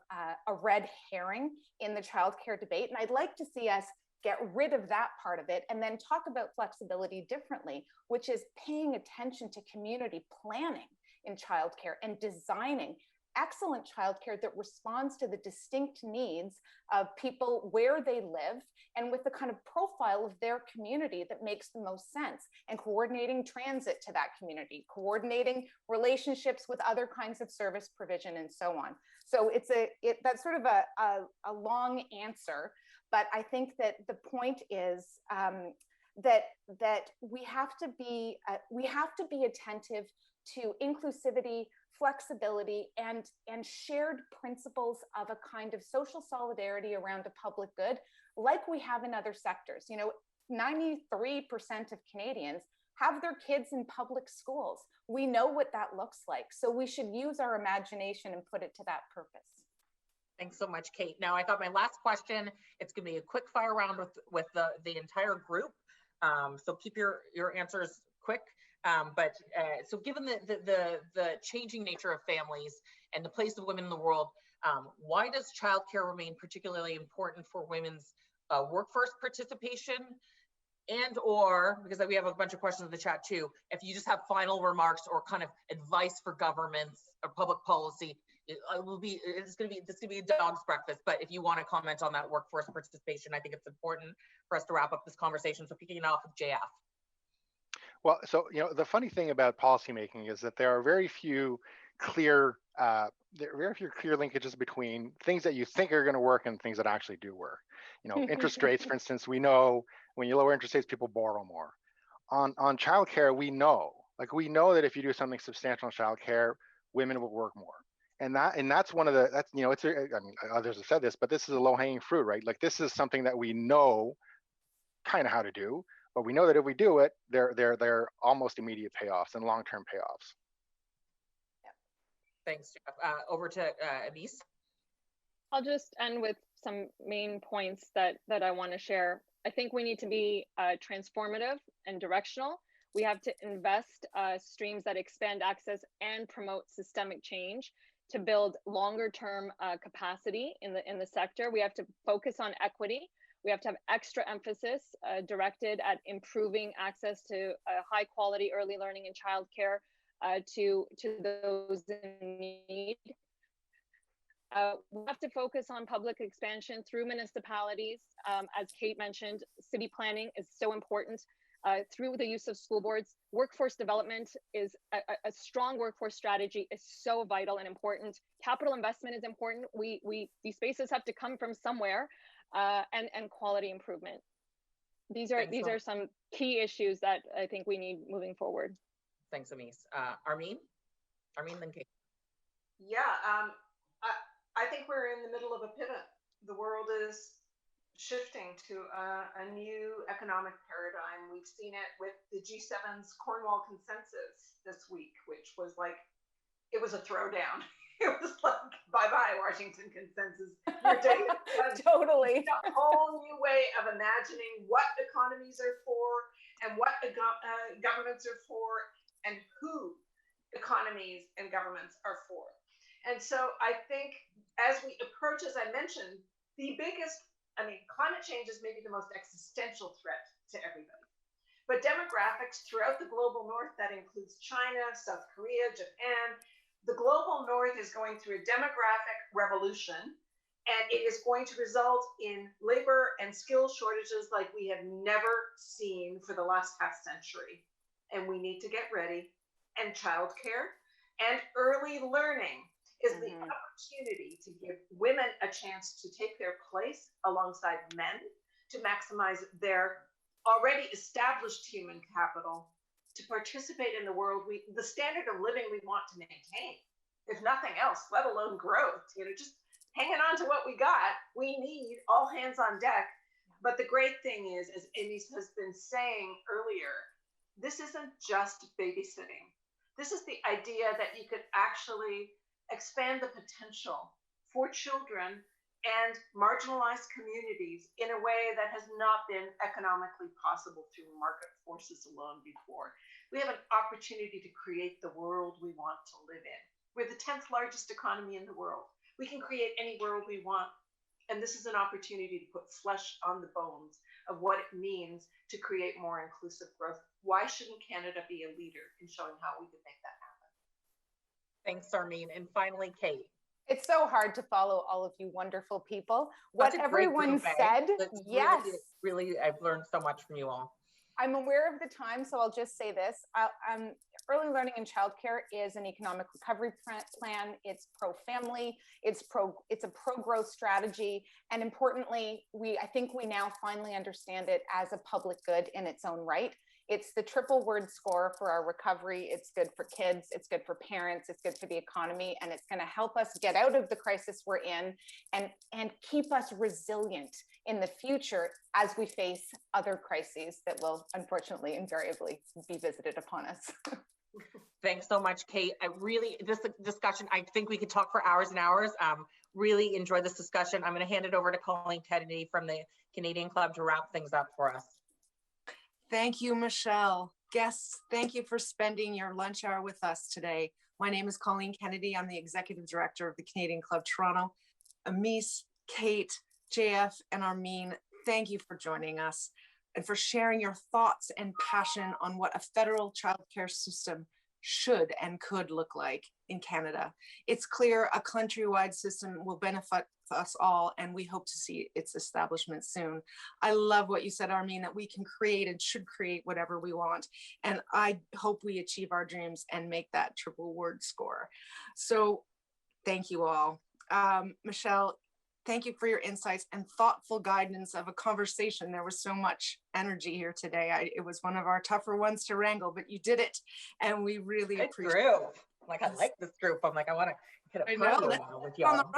a red herring in the childcare debate. And I'd like to see us get rid of that part of it and then talk about flexibility differently, which is paying attention to community planning in childcare and designing excellent childcare that responds to the distinct needs of people where they live and with the kind of profile of their community that makes the most sense, and coordinating transit to that community, coordinating relationships with other kinds of service provision, and so on. So that's sort of a long answer, but I think that the point is that we have to be attentive to inclusivity, flexibility, and shared principles of a kind of social solidarity around a public good, like we have in other sectors. 93% of Canadians have their kids in public schools. We know what that looks like. So we should use our imagination and put it to that purpose.
Thanks so much, Kate. Now, I thought my last question, it's going to be a quick fire round with the entire group. So keep your answers quick. So given the changing nature of families and the place of women in the world, why does childcare remain particularly important for women's workforce participation? And or, because we have a bunch of questions in the chat too, if you just have final remarks or kind of advice for governments or public policy, it's going to be a dog's breakfast. But if you want to comment on that workforce participation, I think it's important for us to wrap up this conversation. So kicking it off with JF.
Well, so the funny thing about policymaking is that there are very few clear linkages between things that you think are going to work and things that actually do work. Interest rates, for instance, we know when you lower interest rates, people borrow more. On childcare, we know that if you do something substantial in childcare, women will work more. And that's one of the, others have said this, but this is a low-hanging fruit, right? Like, this is something that we know kind of how to do, but we know that if we do it, they're almost immediate payoffs and long-term payoffs.
Thanks, Jeff. Over to Emis.
I'll just end with some main points that I want to share. I think we need to be transformative and directional. We have to invest streams that expand access and promote systemic change to build longer-term capacity in the sector. We have to focus on equity. We have to have extra emphasis directed at improving access to high-quality early learning and childcare to those in need. We have to focus on public expansion through municipalities. As Kate mentioned, city planning is so important through the use of school boards. Workforce development is a strong workforce strategy is so vital and important. Capital investment is important. These spaces have to come from somewhere, and quality improvement. These are some key issues that I think we need moving forward.
Thanks, Emis. Armine, then Kate.
Yeah, I think we're in the middle of a pivot. The world is shifting to a new economic paradigm. We've seen it with the G7's Cornwall consensus this week, which was like, it was a throwdown. It was like, bye-bye, Washington consensus. Your day is
Totally.
a whole new way of imagining what economies are for and what governments are for and who economies and governments are for. And so I think as we approach, as I mentioned, climate change is maybe the most existential threat to everybody. But demographics throughout the global north, that includes China, South Korea, Japan, the global north is going through a demographic revolution, and it is going to result in labor and skill shortages like we have never seen for the last half century. And we need to get ready. And childcare and early learning is the opportunity to give women a chance to take their place alongside men, to maximize their already established human capital, to participate in the world, the standard of living we want to maintain, if nothing else, let alone growth. Just hanging on to what we got. We need all hands on deck. But the great thing is, as Emis has been saying earlier, this isn't just babysitting. This is the idea that you could actually expand the potential for children and marginalized communities in a way that has not been economically possible through market forces alone before. We have an opportunity to create the world we want to live in. We're the 10th largest economy in the world. We can create any world we want. And this is an opportunity to put flesh on the bones of what it means to create more inclusive growth. Why shouldn't Canada be a leader in showing how we can make that happen?
Thanks, Armine. And finally, Kate.
It's so hard to follow all of you wonderful people. What everyone said, yes.
Really, I've learned so much from you all.
I'm aware of the time, so I'll just say this. Early learning and childcare is an economic recovery plan. It's pro-family. It's a pro-growth strategy. And importantly, I think we now finally understand it as a public good in its own right. It's the triple word score for our recovery. It's good for kids. It's good for parents. It's good for the economy. And it's going to help us get out of the crisis we're in and keep us resilient in the future as we face other crises that will unfortunately invariably be visited upon us.
Thanks so much, Kate. This discussion, I think we could talk for hours and hours. Really enjoyed this discussion. I'm going to hand it over to Colleen Kennedy from the Canadian Club to wrap things up for us.
Thank you, Michelle. Guests, thank you for spending your lunch hour with us today. My name is Colleen Kennedy. I'm the Executive Director of the Canadian Club Toronto. Emis, Kate, JF, and Armine, thank you for joining us and for sharing your thoughts and passion on what a federal childcare system should and could look like in Canada. It's clear a countrywide system will benefit us all, and we hope to see its establishment soon. I love what you said, Armine, that we can create and should create whatever we want. And I hope we achieve our dreams and make that triple word score. So thank you all. Michelle, thank you for your insights and thoughtful guidance of a conversation. There was so much energy here today. It was one of our tougher ones to wrangle, but you did it. And we really appreciate it.
Like, I like this group. I'm like, I want to hit a party with y'all.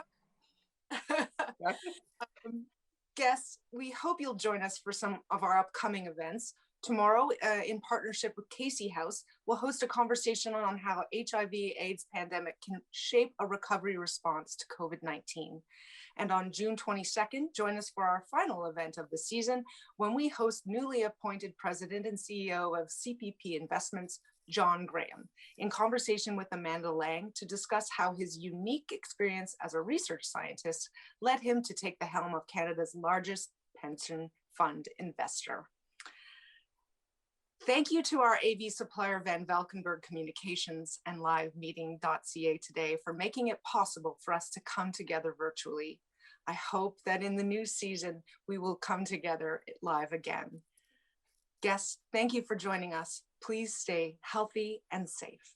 Guests, we hope you'll join us for some of our upcoming events. Tomorrow, in partnership with Casey House, we'll host a conversation on how HIV/AIDS pandemic can shape a recovery response to COVID-19. And on June 22nd, join us for our final event of the season when we host newly appointed President and CEO of CPP Investments, John Graham, in conversation with Amanda Lang to discuss how his unique experience as a research scientist led him to take the helm of Canada's largest pension fund investor. Thank you to our AV supplier Van Valkenburg Communications and LiveMeeting.ca today for making it possible for us to come together virtually. I hope that in the new season, we will come together live again. Guests, thank you for joining us. Please stay healthy and safe.